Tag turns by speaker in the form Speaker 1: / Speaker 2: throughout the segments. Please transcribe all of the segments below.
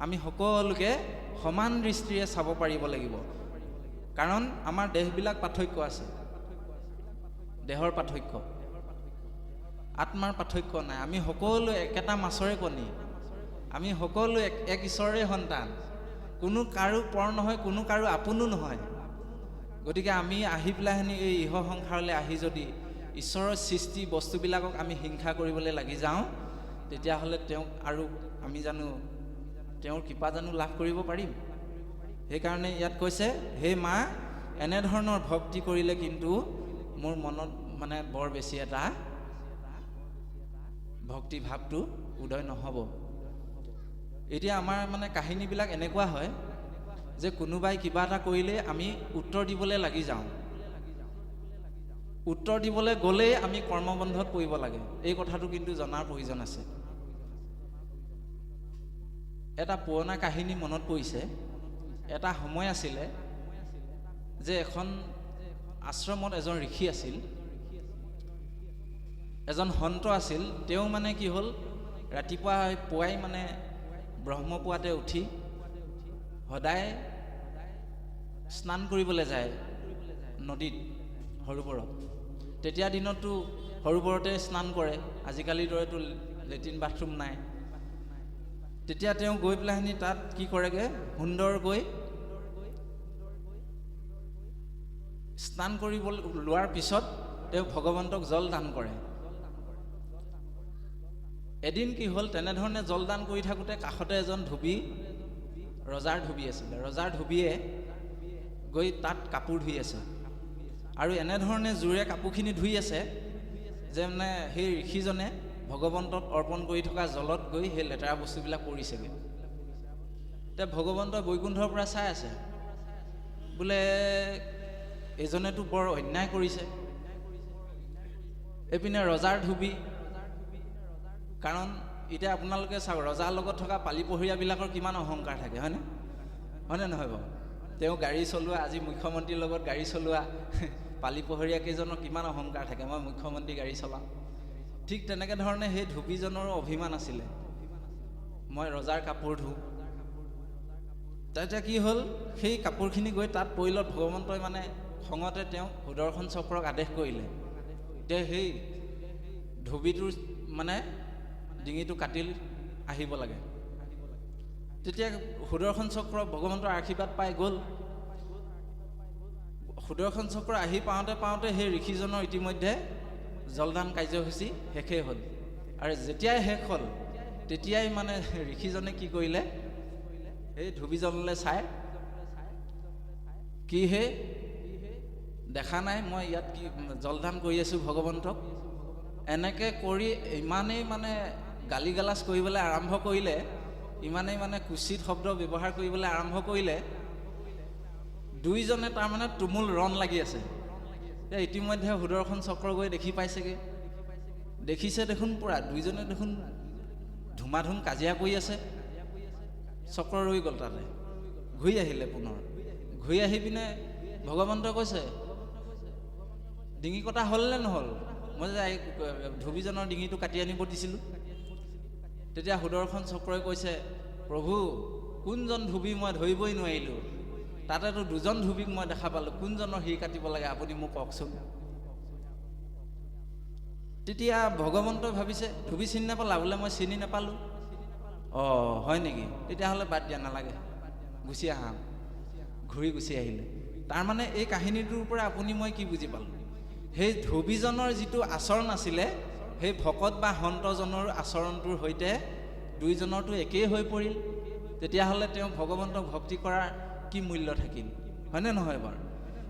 Speaker 1: আমি সকলোকে সমান দৃষ্টিৰে চাব পাৰিব লাগিব। কাৰণ আমাৰ দেহবিলাক পাৰ্থক্য আছে, দেহৰ পাৰ্থক্য, আত্মাৰ পাৰ্থক্য নাই। আমি সকলো একেটা মাছৰে কণী, আমি সকলো এক ঈশ্বৰৰে সন্তান, কোনো কাৰো পৰ নহয়, কোনো কাৰো আপোনো নহয়। গতিকে আমি আহি পেলাইনি এই ইহ সংসাৰলৈ আহি যদি ঈশ্বৰৰ সৃষ্টি বস্তুবিলাকক আমি হিংসা কৰিবলৈ লাগি যাওঁ, তেতিয়াহ'লে তেওঁক আৰু আমি জানো তেওঁৰ কৃপা জানো লাভ কৰিব পাৰিম? সেইকাৰণে ইয়াত কৈছে, হে মা, এনেধৰণৰ ভক্তি কৰিলে কিন্তু মোৰ মনত মানে বৰ বেছি এটা ভক্তি ভাৱটো উদয় নহ'ব। এতিয়া আমাৰ মানে কাহিনীবিলাক এনেকুৱা হয় যে কোনোবাই কিবা এটা কৰিলে আমি উত্তৰ দিবলৈ লাগি যাওঁ, উত্তৰ দিবলৈ গ'লেই আমি কৰ্মবন্ধত পৰিব লাগে। এই কথাটো কিন্তু জনাৰ প্ৰয়োজন আছে। এটা পুৰণা কাহিনী মনত পৰিছে। এটা সময় আছিলে যে এখন আশ্ৰমত এজন ঋষি আছিল, এজন সন্ত আছিল। তেওঁ মানে কি হ'ল, ৰাতিপুৱা পুৱাই মানে ব্ৰহ্মপুৱাতে উঠি সদায় স্নান কৰিবলৈ যায় নদীত, সৰোবৰত। তেতিয়া দিনততো সৰোবৰতে স্নান কৰে, আজিকালিৰ দৰেতো লেট্ৰিন বাথৰুম নাই। তেতিয়া তেওঁ গৈ পেলাইনি তাত কি কৰেগৈ, সুন্দৰকৈ স্নান কৰিব লোৱাৰ পিছত তেওঁ ভগৱন্তক জল দান কৰে। এদিন কি হ'ল, তেনেধৰণে জলদান কৰি থাকোঁতে কাষতে এজন ধুবি, ৰজাৰ ধুবি আছিলে। ৰজাৰ ধুবিয়ে গৈ তাত কাপোৰ ধুই আছে, আৰু এনেধৰণে জোৰে কাপোৰখিনি ধুই আছে যে মানে সেই ঋষিজনে ভগৱন্তক অৰ্পণ কৰি থকা জলত গৈ সেই লেতেৰা বস্তুবিলাক পৰিছেগৈ। এতিয়া ভগৱন্ত বৈকুণ্ঠৰ পৰা চাই আছে, বোলে এজনেতো বৰ অন্যায় কৰিছে। এইপিনে ৰজাৰ ধুবি, কাৰণ এতিয়া আপোনালোকে চাওক, ৰজাৰ লগত থকা পালি পহৰীয়াবিলাকৰ কিমান অহংকাৰ থাকে, হয়নে? হয়নে নহয় বাৰু? তেওঁ গাড়ী চলোৱা, আজি মুখ্যমন্ত্ৰীৰ লগত গাড়ী চলোৱা পালি পহৰীয়া কেইজনৰ কিমান অহংকাৰ থাকে, মই মুখ্যমন্ত্ৰী গাড়ী চলাওঁ। ঠিক তেনেকৈ ধৰণে সেই ধুবিজনৰো অভিমান আছিলে, মই ৰজাৰ কাপোৰ ধুওঁ। তেতিয়া কি হ'ল, সেই কাপোৰখিনি গৈ তাত পৰিলত ভগৱন্তই মানে খঙতে তেওঁ সুদৰ্শন চক্ৰক আদেশ কৰিলে যে সেই ধুবিটোৰ মানে ডিঙিটো কাটি আহিব লাগে। তেতিয়া সুদৰ্শন চক্ৰ ভগৱন্তৰ আশীৰ্বাদ পাই গ'ল। সুদৰ্শন চক্ৰ আহি পাওঁতে পাওঁতে সেই ঋষিজনৰ ইতিমধ্যে জলদান কাৰ্যসূচী শেষেই হ'ল। আৰু যেতিয়াই শেষ হ'ল, তেতিয়াই মানে ঋষিজনে কি কৰিলে, এই ধুবিজনলৈ চাই, কি হে দেখা নাই মই ইয়াত কি জলদান কৰি আছোঁ ভগৱন্তক? এনেকৈ কৰি ইমানেই মানে গালি গালাজ কৰিবলৈ আৰম্ভ কৰিলে, ইমানেই মানে কুচিত শব্দ ব্যৱহাৰ কৰিবলৈ আৰম্ভ কৰিলে, দুইজনে তাৰমানে তুমুল ৰণ লাগি আছে। ইতিমধ্যে সুদৰ্শন চক্ৰ গৈ দেখি পাইছেগৈ, দেখিছে দেখোন পূৰা দুইজনে দেখোন ধুমাধুম কাজিয়া কৰি আছে। চক্ৰ ৰৈ গ'ল তাতে, ঘূৰি আহিলে পুনৰ। ঘূৰি আহি পিনে ভগৱন্তই কৈছে, ডিঙি কটা হ'ল নে নহ'ল? মই যে ধুবিজনৰ ডিঙিটো কাটি আনিব দিছিলোঁ। তেতিয়া সুদৰ্শন চক্ৰই কৈছে, প্ৰভু, কোনজন ধুবি মই ধৰিবই নোৱাৰিলোঁ, তাতেতো দুজন ধুবিক মই দেখা পালোঁ, কোনজনৰ শিৰ কাটিব লাগে আপুনি মোক কওকচোন। তেতিয়া ভগৱন্তই ভাবিছে, ধুবি চিনি নাপালা? বোলে মই চিনি নাপালোঁ। অঁ হয় নেকি, তেতিয়াহ'লে বাদ দিয়া, নালাগে, গুচি আহা। ঘূৰি গুচি আহিলে। তাৰমানে এই কাহিনীটোৰ পৰা আপুনি মই কি বুজি পালোঁ, সেই ধুবিজনৰ যিটো আচৰণ আছিলে, সেই ভকত বা সন্তজনৰ আচৰণটোৰ সৈতে দুইজনৰতো একেই হৈ পৰিল। তেতিয়াহ'লে তেওঁ ভগৱন্তক ভক্তি কৰাৰ কি মূল্য থাকিল, হয়নে নহয় বাৰু?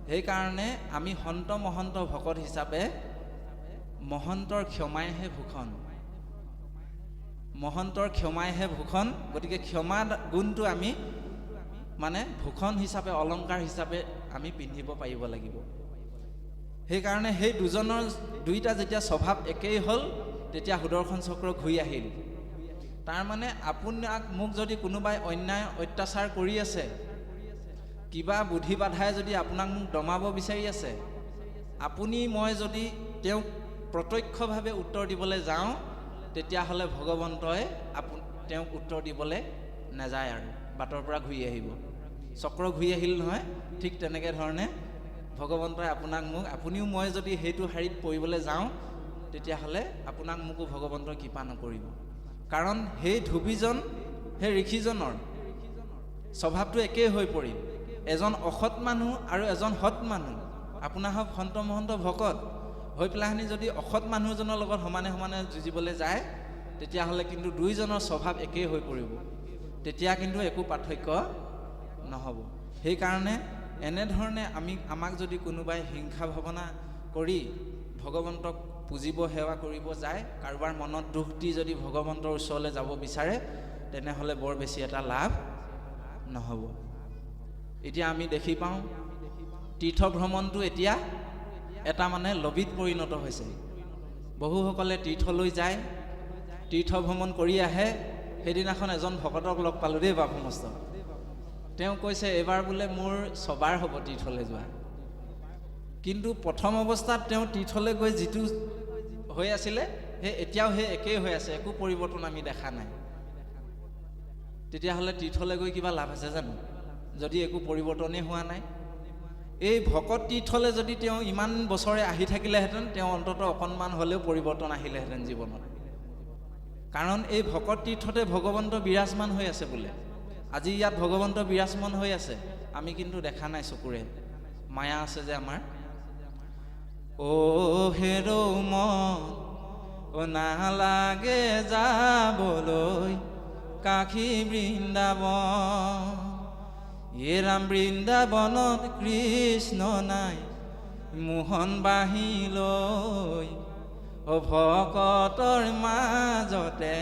Speaker 1: সেইকাৰণে আমি সন্ত মহন্ত ভকত হিচাপে মহন্তৰ ক্ষমাইহে ভূষণ, মহন্তৰ ক্ষমাইহে ভূষণ। গতিকে ক্ষমা গুণটো আমি মানে ভূষণ হিচাপে, অলংকাৰ হিচাপে আমি পিন্ধিব পাৰিব লাগিব। সেইকাৰণে সেই দুইটা যেতিয়া স্বভাৱ একেই হ'ল, তেতিয়া সুদৰ্শন চক্ৰ ঘূৰি আহিল। তাৰমানে আপোনাক মোক যদি কোনোবাই অন্যায় অত্যাচাৰ কৰি আছে, কিবা বুদ্ধি বাধাই যদি আপোনাক মোক দমাব বিচাৰি আছে, আপুনি মই যদি তেওঁক প্ৰত্যক্ষভাৱে উত্তৰ দিবলৈ যাওঁ, তেতিয়াহ'লে ভগৱন্তই তেওঁক উত্তৰ দিবলৈ নাযায় আৰু বাটৰ পৰা ঘূৰি আহিব। চক্ৰ ঘূৰি আহিল নহয়, ঠিক তেনেকৈ ধৰণে ভগৱন্তই আপোনাক মোক, আপুনিও মই যদি সেইটো শাৰীত পৰিবলৈ যাওঁ তেতিয়াহ'লে আপোনাক মোকো ভগৱন্তই কৃপা নকৰিব। কাৰণ সেই ধুবিজন, সেই ঋষিজনৰ স্বভাৱটো একেই হৈ পৰিল। এজন অসৎ মানুহ আৰু এজন সৎ মানুহ, আপোনাৰ হওক সন্ত মহন্ত ভকত হৈ পেলাইনি যদি অসৎ মানুহজনৰ লগত সমানে সমানে যুঁজিবলৈ যায় তেতিয়াহ'লে কিন্তু দুইজনৰ স্বভাৱ একেই হৈ পৰিব। তেতিয়া কিন্তু একো পাৰ্থক্য নহ'ব। সেইকাৰণে এনেধৰণে আমাক যদি কোনোবাই হিংসা ভাৱনা কৰি ভগৱন্তক পুজিব সেৱা কৰিব যায়, কাৰোবাৰ মনত দুখ দি যদি ভগৱন্তৰ ওচৰলৈ যাব বিচাৰে তেনেহ'লে বৰ বেছি এটা লাভ নহ'ব। এতিয়া আমি দেখি পাওঁ তীৰ্থ ভ্ৰমণটো এতিয়া এটা মানে লবিত পৰিণত হৈছে। বহুসকলে তীৰ্থলৈ যায়, তীৰ্থ ভ্ৰমণ কৰি আহে। সেইদিনাখন এজন ভকতক লগ পালোঁ দেই বাপ সমস্ত। তেওঁ কৈছে এইবাৰ বোলে মোৰ ছবাৰ হ'ব তীৰ্থলৈ যোৱা। কিন্তু প্ৰথম অৱস্থাত তেওঁ তীৰ্থলৈ গৈ যিটো হৈ আছিলে সেই এতিয়াও সেই একেই হৈ আছে, একো পৰিৱৰ্তন আমি দেখা নাই। তেতিয়াহ'লে তীৰ্থলৈ গৈ কিবা লাভ আছে জানো, যদি একো পৰিৱৰ্তনেই হোৱা নাই? এই ভকত তীৰ্থলৈ যদি তেওঁ ইমান বছৰে আহি থাকিলেহেঁতেন, তেওঁ অন্ততঃ অকণমান হ'লেও পৰিৱৰ্তন আহিলেহেঁতেন জীৱনত। কাৰণ এই ভকত তীৰ্থতে ভগৱন্ত বিৰাজমান হৈ আছে বোলে। আজি ইয়াত ভগৱন্ত বিৰাজমান হৈ আছে, আমি কিন্তু দেখা নাই চকুৰে। মায়া আছে যে আমাৰ। অ' হেৰৌ মন অ' নালাগে যাবলৈ কাশী বৃন্দাবন, এ ৰাম বৃন্দাবনত কৃষ্ণ নাই মোহন বাহিলৈ, অ' ভকতৰ মাজতে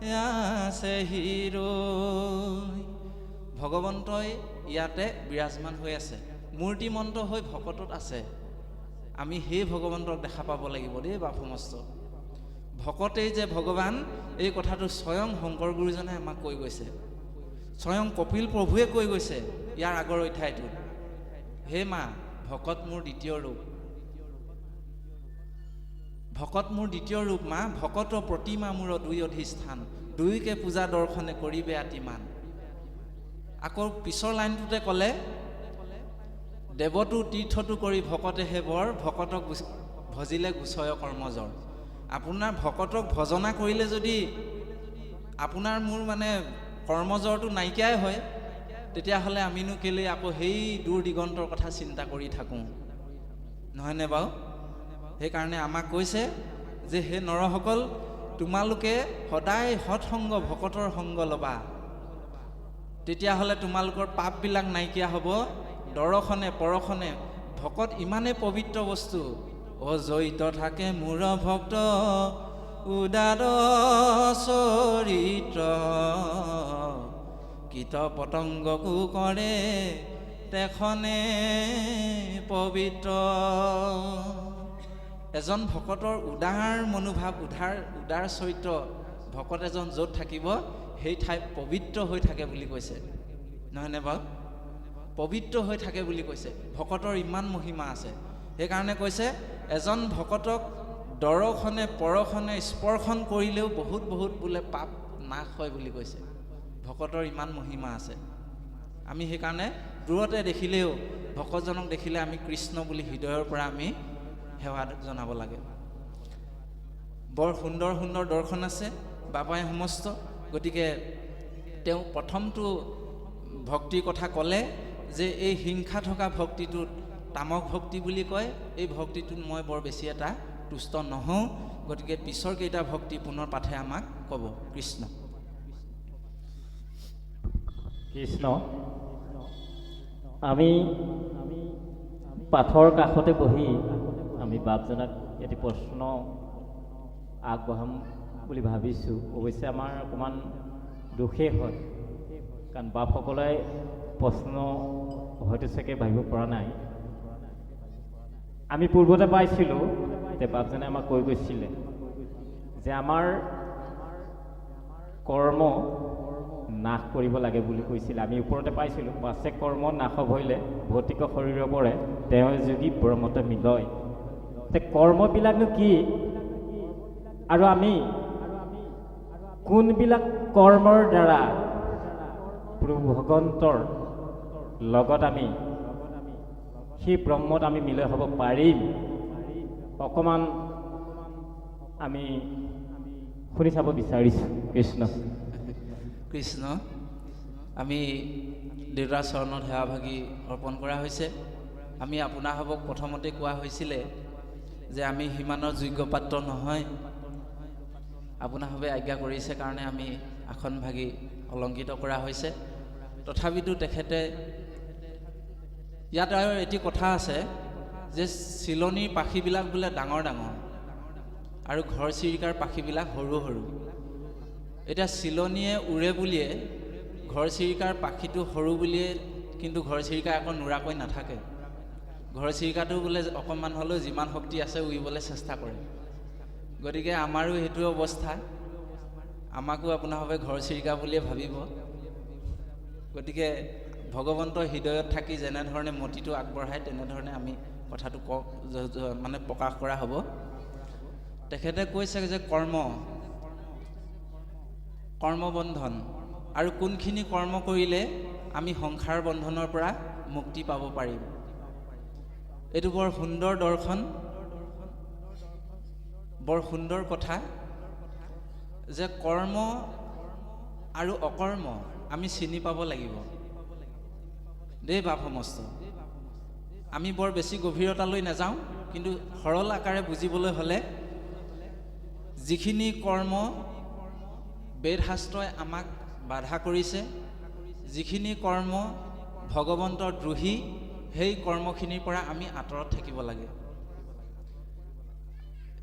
Speaker 1: আছে হিৰৈ। ভগৱন্তই ইয়াতে বিৰাজমান হৈ আছে, মূৰ্তিমন্ত হৈ ভকতত আছে। আমি সেই ভগৱন্তক দেখা পাব লাগিব দেই বাপ সমস্ত। ভকতেই যে ভগৱান, এই কথাটো স্বয়ং শংকৰ গুৰুজনে আমাক কৈ গৈছে, স্বয়ং কপিল প্ৰভুৱে কৈ গৈছে ইয়াৰ আগৰ অধ্যায়টোত। হে মা, ভকত মোৰ দ্বিতীয় ৰূপ, ভকত মোৰ দ্বিতীয় ৰূপ মা, ভকত প্ৰতিমা মোৰ দুই অধিষ্ঠান, দুইকে পূজা দৰ্শনে কৰিবে আতিমান। আকৌ পিছৰ লাইনটোতে ক'লে দেৱতো তীৰ্থটো কৰি ভকতেহে বৰ, ভকতক ভজিলে গুচয় কৰ্মজৰ। আপোনাৰ ভকতক ভজনা কৰিলে যদি আপোনাৰ মোৰ মানে কৰ্মজৰটো নাইকিয়াই হয়, তেতিয়াহ'লে আমিনো কেলৈ আকৌ সেই দূৰ দিগন্তৰ কথা চিন্তা কৰি থাকোঁ, নহয়নে বাৰু? সেইকাৰণে আমাক কৈছে যে হে নৰসকল, তোমালোকে সদায় সৎসংগ ভকতৰ সংগ ল'বা, তেতিয়াহ'লে তোমালোকৰ পাপবিলাক নাইকিয়া হ'ব। দৰ্শনে পৰশনে ভকত ইমানেই পবিত্ৰ বস্তু, অজড়িত থাকে মোৰ ভক্ত উদাৰ চৰিত্ৰ, কীট পতংগকো কৰে তেখনে পবিত্ৰ। এজন ভকতৰ উদাৰ মনোভাৱ, উদাৰ চৰিত্ৰ ভকত এজন য'ত থাকিব সেই ঠাই পবিত্ৰ হৈ থাকে বুলি কৈছে, নহয়নে বাৰু? পবিত্ৰ হৈ থাকে বুলি কৈছে। ভকতৰ ইমান মহিমা আছে। সেইকাৰণে কৈছে এজন ভকতক দৰ্শনে পৰশনে স্পৰ্শন কৰিলেও বহুত বহুত বোলে পাপ নাশ হয় বুলি কৈছে। ভকতৰ ইমান মহিমা আছে। আমি সেইকাৰণে দূৰতে দেখিলেও ভকতজনক দেখিলে আমি কৃষ্ণ বুলি হৃদয়ৰ পৰা আমি সেৱা জনাব লাগে। বৰ সুন্দৰ সুন্দৰ দৰ্শন আছে বাবাই সমস্ত। গতিকে তেওঁ প্ৰথমটো ভক্তিৰ কথা ক'লে যে এই হিংসা থকা ভক্তিটোত তামক ভক্তি বুলি কয়। এই ভক্তিটোত মই বৰ বেছি এটা তুষ্ট নহওঁ। গতিকে পিছৰ কেইটা ভক্তি পুনৰ পাঠে আমাক ক'ব। কৃষ্ণ
Speaker 2: কৃষ্ণ। আমি পাঠৰ কাষতে বহি আমি বাপজনাক এটি প্ৰশ্ন আগবঢ়াম বুলি ভাবিছোঁ। অৱশ্যে আমাৰ অকণমান দুখেই হয়, কাৰণ বাপসকলে প্ৰশ্ন হয়তো চাগে ভাবিব পৰা নাই। আমি পূৰ্বতে পাইছিলোঁ যে বাপজনে আমাক কৈ গৈছিলে যে আমাৰ কৰ্ম নাশ কৰিব লাগে বুলি কৈছিলে। আমি ওপৰতে পাইছিলোঁ, পাছে কৰ্ম নাশ হৈলে ভৌতিক শৰীৰৰ পৰে তেওঁ যোগী ব্ৰহ্মতে মিলয়। তে কৰ্মবিলাকনো কি আৰু আমি কোনবিলাক কৰ্মৰ দ্বাৰা প্ৰভু ভগৱন্তৰ লগত আমি সেই ব্ৰহ্মত আমি মিলয় হ'ব পাৰিম, অকণমান আমি শুনি চাব বিচাৰিছোঁ। কৃষ্ণ
Speaker 1: কৃষ্ণ। আমি দেউতাৰ চৰণত সেৱাভাগী অৰ্পণ কৰা হৈছে। আমি আপোনাসৱক প্ৰথমতে কোৱা হৈছিলে যে আমি সিমানৰ যোগ্য পাত্ৰ নহয়। আপোনাসৱে আজ্ঞা কৰিছে কাৰণে আমি আসনভাগী অলংকৃত কৰা হৈছে। তথাপিতো তেখেতে ইয়াত আৰু এটি কথা আছে যে চিলনীৰ পাখিবিলাক বোলে ডাঙৰ ডাঙৰ আৰু ঘৰ চিৰিকাৰ পাখিবিলাক সৰু সৰু। এতিয়া চিলনীয়ে উৰে বুলিয়ে ঘৰ চিৰিকাৰ পাখিটো সৰু বুলিয়ে কিন্তু ঘৰ চিৰিকা আকৌ নুৰাকৈ নাথাকে। ঘৰ চিৰিকাটো বোলে অকণমান হ'লেও যিমান শক্তি আছে উৰিবলৈ চেষ্টা কৰে। গতিকে আমাৰো সেইটো অৱস্থা, আমাকো আপোনাসৱে ঘৰ চিৰিকা বুলিয়ে ভাবিব। গতিকে ভগৱন্তৰ হৃদয়ত থাকি যেনেধৰণে মতিটো আগবঢ়ায় তেনেধৰণে আমি কথাটো মানে প্ৰকাশ কৰা হ'ব। তেখেতে কৈছে যে কৰ্মবন্ধন আৰু কোনখিনি কৰ্ম কৰিলে আমি সংসাৰ বন্ধনৰ পৰা মুক্তি পাব পাৰিম। এইটো বৰ সুন্দৰ দৰ্শন, বৰ সুন্দৰ কথা যে কৰ্ম আৰু অকৰ্ম আমি চিনি পাব লাগিব দেই বাপ সমস্ত। আমি বৰ বেছি গভীৰতালৈ নাযাওঁ, কিন্তু সৰল আকাৰে বুজিবলৈ হ'লে যিখিনি কৰ্ম বেদ শাস্ত্ৰই আমাক বাধা কৰিছে, যিখিনি কৰ্ম ভগৱন্তৰ দ্ৰোহী, সেই কৰ্মখিনিৰ পৰা আমি আঁতৰত থাকিব লাগে।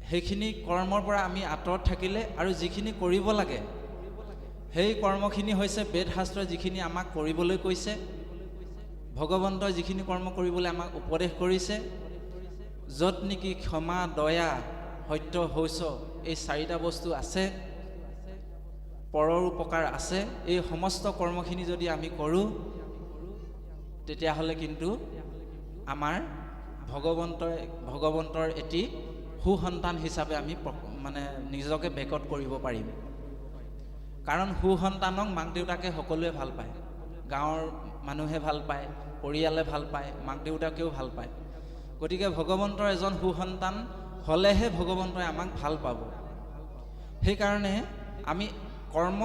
Speaker 1: সেইখিনি কৰ্মৰ পৰা আমি আঁতৰত থাকিলে আৰু যিখিনি কৰিব লাগে সেই কৰ্মখিনি হৈছে বেদ শাস্ত্ৰই যিখিনি আমাক কৰিবলৈ কৈছে, ভগৱন্তই যিখিনি কৰ্ম কৰিবলৈ আমাক উপদেশ কৰিছে, য'ত নেকি ক্ষমা, দয়া, সত্য, শৌচ এই চাৰিটা বস্তু আছে, পৰৰ উপকাৰ আছে, এই সমস্ত কৰ্মখিনি যদি আমি কৰোঁ তেতিয়াহ'লে কিন্তু আমাৰ ভগৱন্তৰ এটি সুসন্তান হিচাপে আমি মানে নিজকে বেকত কৰিব পাৰিম। কাৰণ সুসন্তানক মাক দেউতাকে সকলোৱে ভাল পায়, গাঁৱৰ মানুহে ভাল পায়, পৰিয়ালে ভাল পায়, মাক দেউতাকেও ভাল পায়। গতিকে ভগৱন্তৰ এজন সুসন্তান হ'লেহে ভগৱন্তই আমাক ভাল পাব। সেইকাৰণে আমি কৰ্ম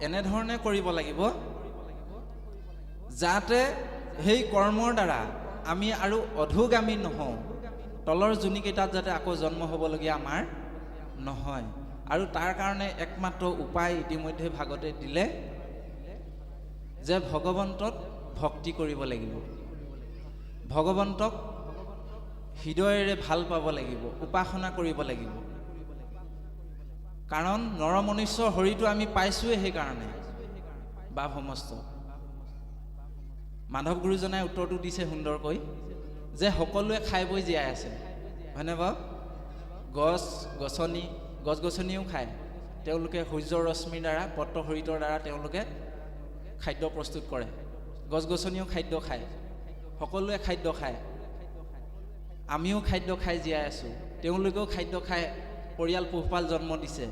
Speaker 1: এনেধৰণে কৰিব লাগিব যাতে সেই কৰ্মৰ দ্বাৰা আমি আৰু অধোগামী নহওঁ, তলৰ যোনিকেইটাত যাতে আকৌ জন্ম হ'বলগীয়া আমাৰ নহয়। আৰু তাৰ কাৰণে একমাত্ৰ উপায় ইতিমধ্যে ভাগতে দিলে যে ভগৱন্তক ভক্তি কৰিব লাগিব, ভগৱন্তক হৃদয়েৰে ভাল পাব লাগিব, উপাসনা কৰিব লাগিব। কাৰণ নৰমনুষ্য শৰীৰটো আমি পাইছোঁৱে সেইকাৰণে বাপ সমস্ত। মাধৱ গুৰুজনাই উত্তৰটো দিছে সুন্দৰকৈ যে সকলোৱে খাই বৈ জীয়াই আছে, হয়নে বাৰু? গছ গছনিও খায়, তেওঁলোকে সূৰ্যৰ ৰশ্মিৰ দ্বাৰা, পত্ৰ হৰিতৰ দ্বাৰা তেওঁলোকে খাদ্য প্ৰস্তুত কৰে। গছ গছনিও খাদ্য খায়, সকলোৱে খাদ্য খায়, আমিও খাদ্য খাই জীয়াই আছোঁ, তেওঁলোকেও খাদ্য খাই পৰিয়াল পোহপাল জন্ম দিছে,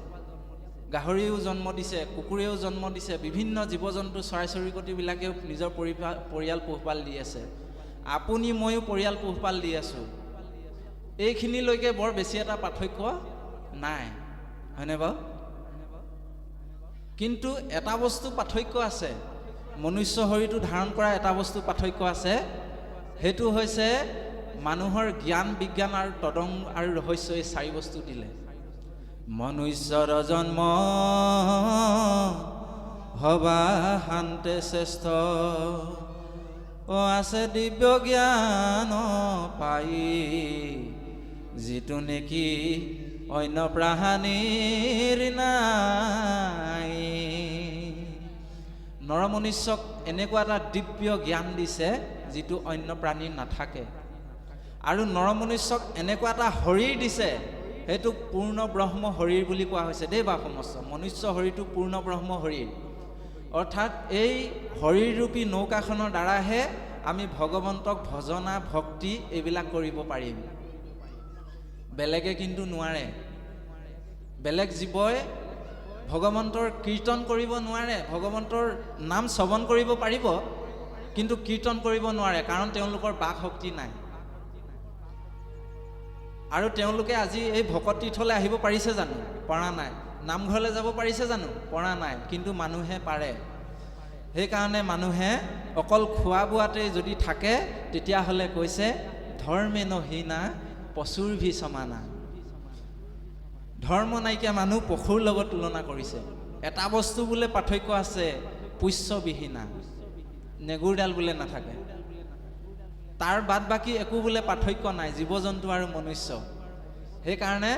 Speaker 1: গাহৰিও জন্ম দিছে, কুকুৰেও জন্ম দিছে, বিভিন্ন জীৱ জন্তু চৰাই চিৰিকটিবিলাকেও নিজৰ পৰিয়াল পোহপাল দি আছে। আপুনি ময়ো পৰিয়াল পোহপাল দি আছোঁ। এইখিনিলৈকে বৰ বেছি এটা পাৰ্থক্য নাই, হয়নে বাৰু? কিন্তু এটা বস্তু পাৰ্থক্য আছে, মনুষ্য শৰীৰটো ধাৰণ কৰা এটা বস্তু পাৰ্থক্য আছে, সেইটো হৈছে মানুহৰ জ্ঞান, বিজ্ঞান আৰু তদং আৰু ৰহস্য, এই চাৰি বস্তু দিলে। মনুষ্যৰ জন্ম হবা শান্তে শ্ৰেষ্ঠ, আছে দিব্য জ্ঞান পাই, যিটো নেকি অন্য প্ৰাণীৰ নাই। নৰমনুষ্যক এনেকুৱা এটা দিব্য জ্ঞান দিছে যিটো অন্য প্ৰাণীৰ নাথাকে, আৰু নৰমনুষ্যক এনেকুৱা এটা শৰীৰ দিছে, সেইটো পূৰ্ণ ব্ৰহ্ম শৰীৰ বুলি কোৱা হৈছে দেই বাপ সমস্ত। মনুষ্য শৰীৰটো পূৰ্ণ ব্ৰহ্ম শৰীৰ, অৰ্থাৎ এই শৰীৰৰূপী নৌকাখনৰ দ্বাৰাহে আমি ভগৱন্তক ভজনা, ভক্তি এইবিলাক কৰিব পাৰিম। বেলেগে কিন্তু নোৱাৰে। বেলেগ জীৱই ভগৱন্তৰ কীৰ্তন কৰিব নোৱাৰে, ভগৱন্তৰ নাম শ্ৰৱণ কৰিব পাৰিব, কিন্তু কীৰ্তন কৰিব নোৱাৰে, কাৰণ তেওঁলোকৰ বাক শক্তি নাই। আৰু তেওঁলোকে আজি এই ভকত তীৰ্থলৈ আহিব পাৰিছে জানো? পৰা নাই। নামঘৰলৈ যাব পাৰিছে জানো? পৰা নাই। কিন্তু মানুহে পাৰে। সেইকাৰণে মানুহে অকল খোৱা বোৱাতে যদি থাকে, তেতিয়াহ'লে কৈছে ধৰ্মে নহীনা পশুৰ ভি সমানা। ধৰ্ম নাইকিয়া মানুহ পশুৰ লগত তুলনা কৰিছে। এটা বস্তু বোলে পাৰ্থক্য আছে, পুষ্যবিহীনা, নেগুৰডাল বোলে নাথাকে। তাৰ বাদ বাকী একো বোলে পাৰ্থক্য নাই, জীৱ জন্তু আৰু মনুষ্য। সেইকাৰণে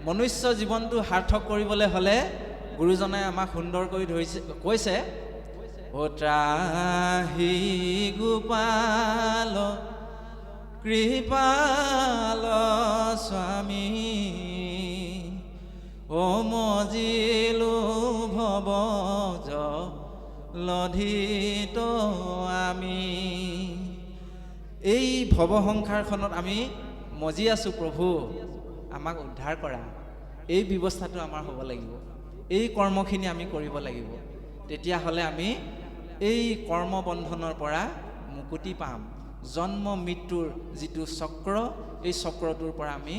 Speaker 1: মনুষ্য জীৱনটো সাৰ্থক কৰিবলৈ হ'লে গুৰুজনে আমাক সুন্দৰকৈ কৈছে, অ ত্ৰাহি গোপাল কৃপাল স্বামী, অ মজিলো ভৱ লধিত আমি। এই ভৱসংসাৰখনত আমি মজি আছোঁ, প্ৰভু আমাক উদ্ধাৰ কৰা। এই ব্যৱস্থাটো আমাৰ হ'ব লাগিব, এই কৰ্মখিনি আমি কৰিব লাগিব। তেতিয়াহ'লে আমি এই কৰ্মবন্ধনৰ পৰা মুক্তি পাম। জন্ম মৃত্যুৰ যিটো চক্ৰ, এই চক্ৰটোৰ পৰা আমি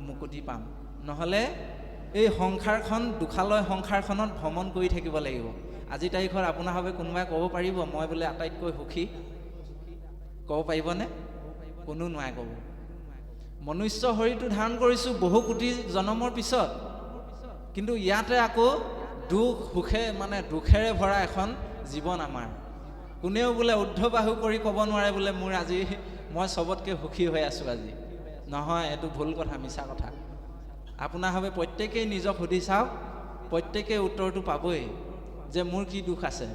Speaker 1: মুক্তি পাম। নহ'লে এই সংসাৰখন, দুখালয় সংসাৰখনত ভ্ৰমণ কৰি থাকিব লাগিব। আজি তাৰিখত আপোনাৰ ভাৱে কোনোবাই ক'ব পাৰিব মই বোলে আটাইতকৈ সুখী? ক'ব পাৰিবনে? কোনো নোৱাৰে ক'ব। মনুষ্য শৰীৰটো ধাৰণ কৰিছোঁ বহু কোটি জন্মৰ পিছত, কিন্তু ইয়াতে আকৌ দুখ সুখে মানে দুখেৰে ভৰা এখন জীৱন আমাৰ। কোনেও বোলে ঊৰ্ধ্ববাহু কৰি ক'ব নোৱাৰে বোলে মোৰ আজি মই চবতকৈ সুখী হৈ আছোঁ আজি। নহয়, এইটো ভুল কথা, মিছা কথা। আপোনাৰ ভাৱে প্ৰত্যেকেই নিজক সুধি চাওক, প্ৰত্যেকেই উত্তৰটো পাবই যে মোৰ কি দুখ আছে।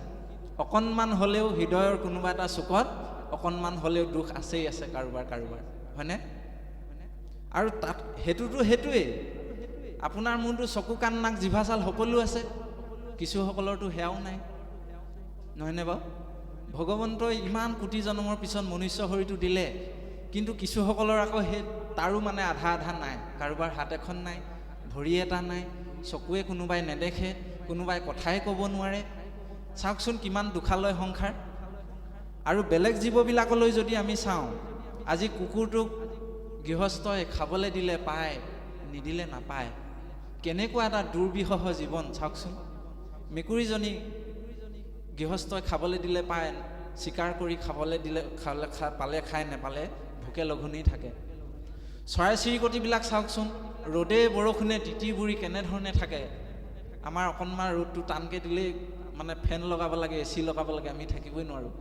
Speaker 1: অকণমান হ'লেও হৃদয়ৰ কোনোবা এটা চুকত অকণমান হ'লেও দুখ আছেই আছে কাৰোবাৰ কাৰোবাৰ, হয়নে? আৰু তাত সেইটোৱেই আপোনাৰ মোৰতো চকু কাণ নাক জিভা ছাল সকলো আছে, কিছুসকলৰতো সেয়াও নাই, নহয়নে বাৰু? ভগৱন্তই ইমান কোটি জন্মৰ পিছত মনুষ্য শৰীৰটো দিলে, কিন্তু কিছুসকলৰ আকৌ সেই তাৰো মানে আধা আধা নাই। কাৰোবাৰ হাত এখন নাই, ভৰি এটা নাই, চকুৱে কোনোবাই নেদেখে, কোনোবাই কথাই ক'ব নোৱাৰে। চাওকচোন কিমান দুখালয় সংসাৰ। আৰু বেলেগ জীৱবিলাকলৈ যদি আমি চাওঁ, আজি কুকুৰটোক গৃহস্থই খাবলৈ দিলে পায়, নিদিলে নাপায়। কেনেকুৱা এটা দুৰ্বিষহ জীৱন চাওকচোন। মেকুৰীজনী গৃহস্থই খাবলৈ দিলে পায়, চিকাৰ কৰি খাবলৈ দিলে পালে খায়, নেপালে ভোকে লঘোণেই থাকে। চৰাই চিৰিকটিবিলাক চাওকচোন, ৰ'দে বৰষুণে তিতি বুৰি কেনেধৰণে থাকে। আমাৰ অকণমান ৰ'দটো টানকৈ দিলেই মানে ফেন লগাব লাগে, এচি লগাব লাগে, আমি থাকিবই নোৱাৰোঁ।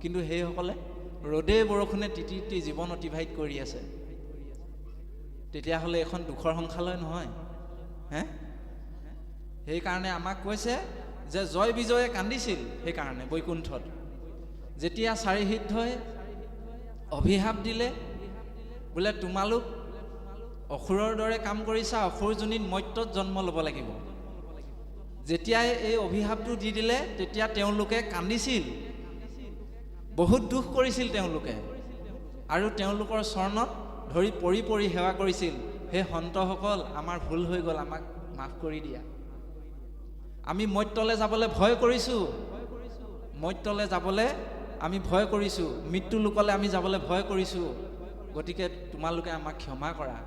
Speaker 1: কিন্তু সেইসকলে ৰ'দে বৰষুণে তিতি তিতি জীৱন অতিবাহিত কৰি আছে। তেতিয়াহ'লে এখন দুখৰ সংসাৰলৈ নহয় হে? সেইকাৰণে আমাক কৈছে যে জয় বিজয়ে কান্দিছিল। সেইকাৰণে বৈকুণ্ঠত যেতিয়া চাৰিসিদ্ধই অভিশাপ দিলে, বোলে তোমালোক অসুৰৰ দৰে কাম কৰিছা, অসুৰ যোনিত মৰ্ত্যত জন্ম ল'ব লাগিব। যেতিয়াই এই অভিশাপটো দি দিলে, তেতিয়া তেওঁলোকে কান্দিছিল, বহুত দুখ কৰিছিল তেওঁলোকে, আৰু তেওঁলোকৰ চৰণত ধৰি পৰি পৰি সেৱা কৰিছিল, হে সন্তসকল আমাৰ ভুল হৈ গ'ল, আমাক মাফ কৰি দিয়া। আমি মৰ্ত্যলৈ যাবলৈ ভয় কৰিছোঁ, মৰ্ত্যলৈ যাবলৈ আমি ভয় কৰিছোঁ, মৃত্যু লোকলৈ আমি যাবলৈ ভয় কৰিছোঁ, গতিকে তোমালোকে আমাক ক্ষমা কৰা।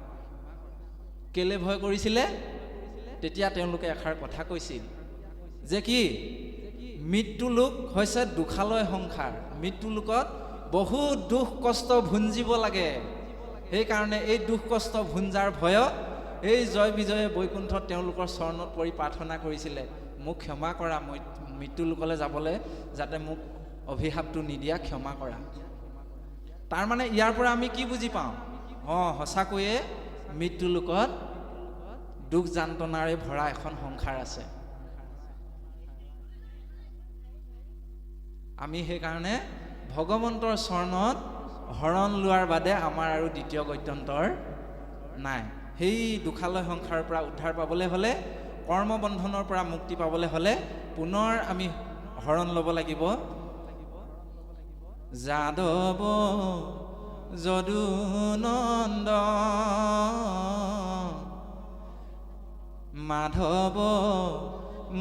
Speaker 1: কেলে ভয় কৰিছিলে? তেতিয়া তেওঁলোকে এষাৰ কথা কৈছিল যে কি, মৃত্যু লোক হৈছে দুখালয় সংসাৰ, মৃত্যু লোকত বহুত দুখ কষ্ট ভুঞ্জিব লাগে। সেইকাৰণে এই দুখ কষ্ট ভুঞ্জাৰ ভয়ত এই জয় বিজয়ে বৈকুণ্ঠত তেওঁলোকৰ চৰণত পৰি প্ৰাৰ্থনা কৰিছিলে, মোক ক্ষমা কৰা, মই মৃত্যু লোকলৈ যাবলৈ যাতে মোক অভিশাপটো নিদিয়া, ক্ষমা কৰা। তাৰমানে ইয়াৰ পৰা আমি কি বুজি পাওঁ? সঁচাকৈয়ে মৃত্যু লোকত দুখ যান্তনাৰে ভৰা এখন সংসাৰ আছে। আমি সেইকাৰণে ভগৱন্তৰ চৰণত শৰণ লোৱাৰ বাদে আমাৰ আৰু দ্বিতীয় গত্যন্তৰ নাই। সেই দুখালয় সংসাৰৰ পৰা উদ্ধাৰ পাবলৈ হ'লে, কৰ্মবন্ধনৰ পৰা মুক্তি পাবলৈ হ'লে পুনৰ আমি শৰণ ল'ব লাগিব যাদৱ যদুনন্দ মাধৱ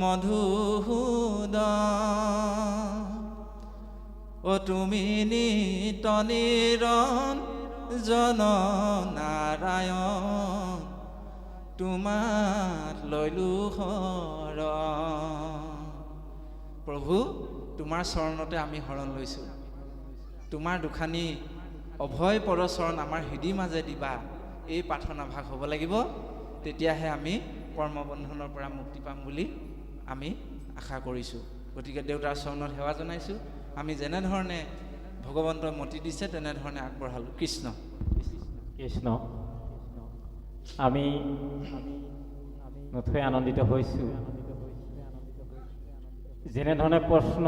Speaker 1: মধুসূদন ও তুমি নিত নিৰঞ্জন নাৰায়ণ তোমাত লৈলো শৰণ। প্ৰভু তোমাৰ চৰণতে আমি শৰণ লৈছোঁ। তোমাৰ দুখানি অভয় পৰচৰণ আমাৰ হৃদয়ৰ মাজে দিবা, এই প্ৰাৰ্থনাভাগ হ'ব লাগিব। তেতিয়াহে আমি কৰ্মবন্ধনৰ পৰা মুক্তি পাম বুলি আমি আশা কৰিছোঁ। গতিকে দেউতাৰ চৰণত সেৱা জনাইছোঁ। আমি যেনেধৰণে ভগৱন্তই মতি দিছে তেনেধৰণে আগবঢ়ালোঁ। কৃষ্ণ
Speaker 2: কৃষ্ণ। আমি নথৈ আনন্দিত হৈছোঁ। যেনেধৰণে প্ৰশ্ন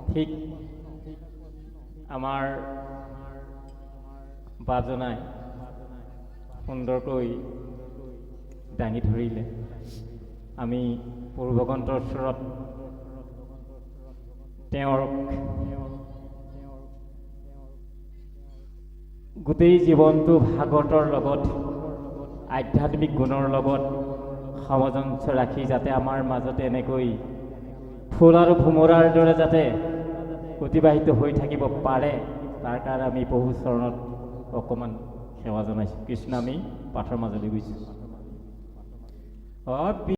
Speaker 2: ঠিক আমাৰ বাজনাই সুন্দৰকৈ দাঙি ধৰিলে। আমি প্ৰভু ভগৱন্তৰ ওচৰত তেওঁৰ গোটেই জীৱনটো ভাগৱতৰ লগত আধ্যাত্মিক গুণৰ লগত সামঞ্জস্য ৰাখি যাতে আমাৰ মাজতে এনেকৈ ফুল আৰু ভোমোৰাৰ দৰে যাতে অতিবাহিত হৈ থাকিব পাৰে, তাৰ কাৰণে আমি প্ৰভু চৰণত অকণমান সেৱা জনাইছোঁ। কৃষ্ণ, আমি পাঠৰ মাজলৈ গৈছোঁ।